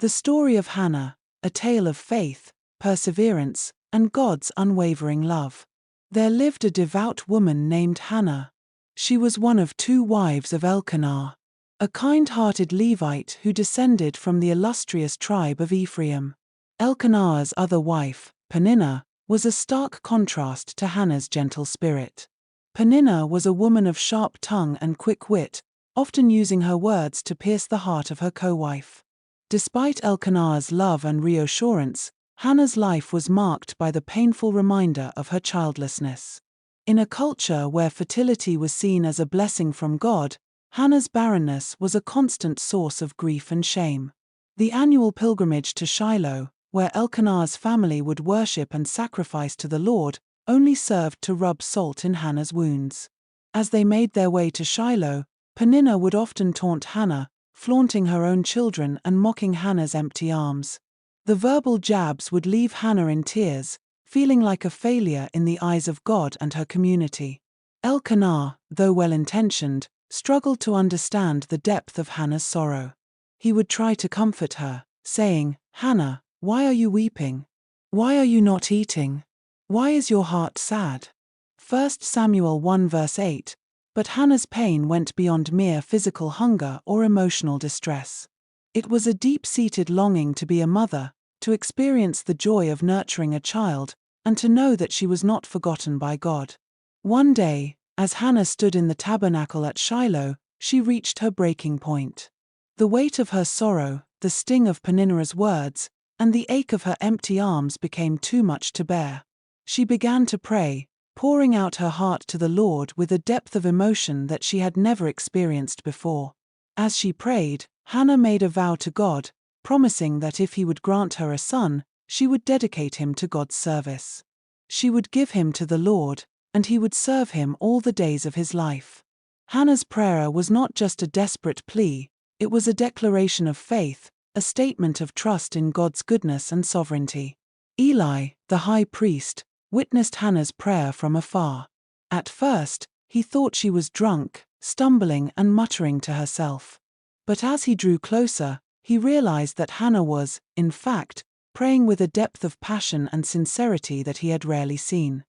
The story of Hannah, a tale of faith, perseverance, and God's unwavering love. There lived a devout woman named Hannah. She was one of 2 wives of Elkanah, a kind-hearted Levite who descended from the illustrious tribe of Ephraim. Elkanah's other wife, Peninnah, was a stark contrast to Hannah's gentle spirit. Peninnah was a woman of sharp tongue and quick wit, often using her words to pierce the heart of her co-wife. Despite Elkanah's love and reassurance, Hannah's life was marked by the painful reminder of her childlessness. In a culture where fertility was seen as a blessing from God, Hannah's barrenness was a constant source of grief and shame. The annual pilgrimage to Shiloh, where Elkanah's family would worship and sacrifice to the Lord, only served to rub salt in Hannah's wounds. As they made their way to Shiloh, Peninnah would often taunt Hannah, flaunting her own children and mocking Hannah's empty arms. The verbal jabs would leave Hannah in tears, feeling like a failure in the eyes of God and her community. Elkanah, though well-intentioned, struggled to understand the depth of Hannah's sorrow. He would try to comfort her, saying, "Hannah, why are you weeping? Why are you not eating? Why is your heart sad?" 1 Samuel 1 verse 8. But Hannah's pain went beyond mere physical hunger or emotional distress. It was a deep-seated longing to be a mother, to experience the joy of nurturing a child, and to know that she was not forgotten by God. One day, as Hannah stood in the tabernacle at Shiloh, she reached her breaking point. The weight of her sorrow, the sting of Peninnah's words, and the ache of her empty arms became too much to bear. She began to pray, pouring out her heart to the Lord with a depth of emotion that she had never experienced before. As she prayed, Hannah made a vow to God, promising that if He would grant her a son, she would dedicate him to God's service. She would give him to the Lord, and he would serve Him all the days of his life. Hannah's prayer was not just a desperate plea, it was a declaration of faith, a statement of trust in God's goodness and sovereignty. Eli, the high priest, witnessed Hannah's prayer from afar. At first, he thought she was drunk, stumbling and muttering to herself. But as he drew closer, he realized that Hannah was, in fact, praying with a depth of passion and sincerity that he had rarely seen.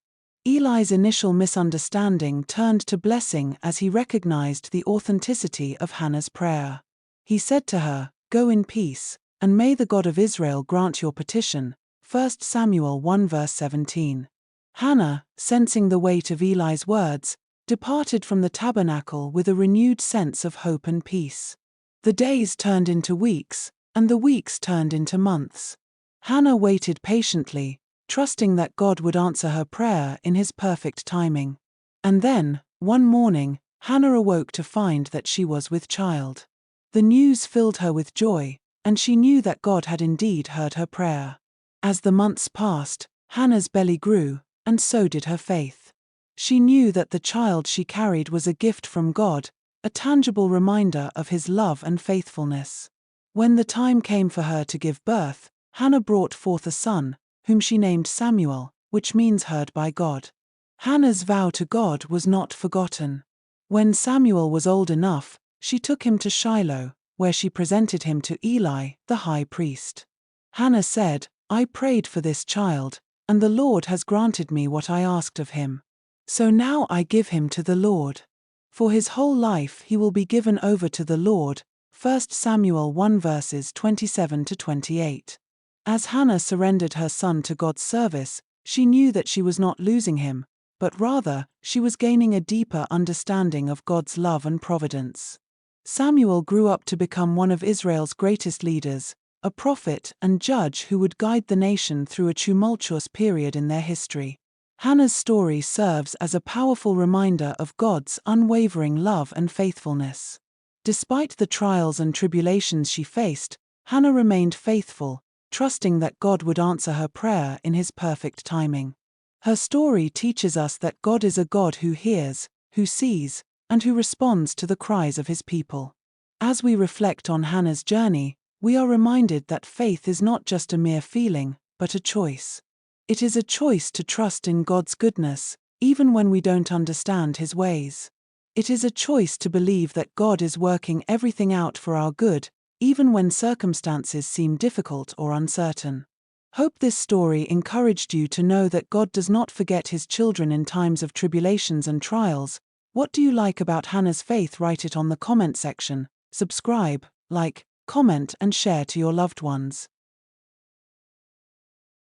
Eli's initial misunderstanding turned to blessing as he recognized the authenticity of Hannah's prayer. He said to her, "Go in peace, and may the God of Israel grant your petition." 1 Samuel 1 verse 17. Hannah, sensing the weight of Eli's words, departed from the tabernacle with a renewed sense of hope and peace. The days turned into weeks, and the weeks turned into months. Hannah waited patiently, trusting that God would answer her prayer in His perfect timing. And then, one morning, Hannah awoke to find that she was with child. The news filled her with joy, and she knew that God had indeed heard her prayer. As the months passed, Hannah's belly grew, and so did her faith. She knew that the child she carried was a gift from God, a tangible reminder of His love and faithfulness. When the time came for her to give birth, Hannah brought forth a son, whom she named Samuel, which means heard by God. Hannah's vow to God was not forgotten. When Samuel was old enough, she took him to Shiloh, where she presented him to Eli, the high priest. Hannah said, "I prayed for this child, and the Lord has granted me what I asked of him. So now I give him to the Lord. For his whole life he will be given over to the Lord." 1 Samuel 1 verses 27 to 28. As Hannah surrendered her son to God's service, she knew that she was not losing him, but rather, she was gaining a deeper understanding of God's love and providence. Samuel grew up to become one of Israel's greatest leaders, a prophet and judge who would guide the nation through a tumultuous period in their history. Hannah's story serves as a powerful reminder of God's unwavering love and faithfulness. Despite the trials and tribulations she faced, Hannah remained faithful, trusting that God would answer her prayer in His perfect timing. Her story teaches us that God is a God who hears, who sees, and who responds to the cries of His people. As we reflect on Hannah's journey, we are reminded that faith is not just a mere feeling, but a choice. It is a choice to trust in God's goodness, even when we don't understand His ways. It is a choice to believe that God is working everything out for our good, even when circumstances seem difficult or uncertain. Hope this story encouraged you to know that God does not forget His children in times of tribulations and trials. What do you like about Hannah's faith? Write it on the comment section. Subscribe, like, comment and share to your loved ones.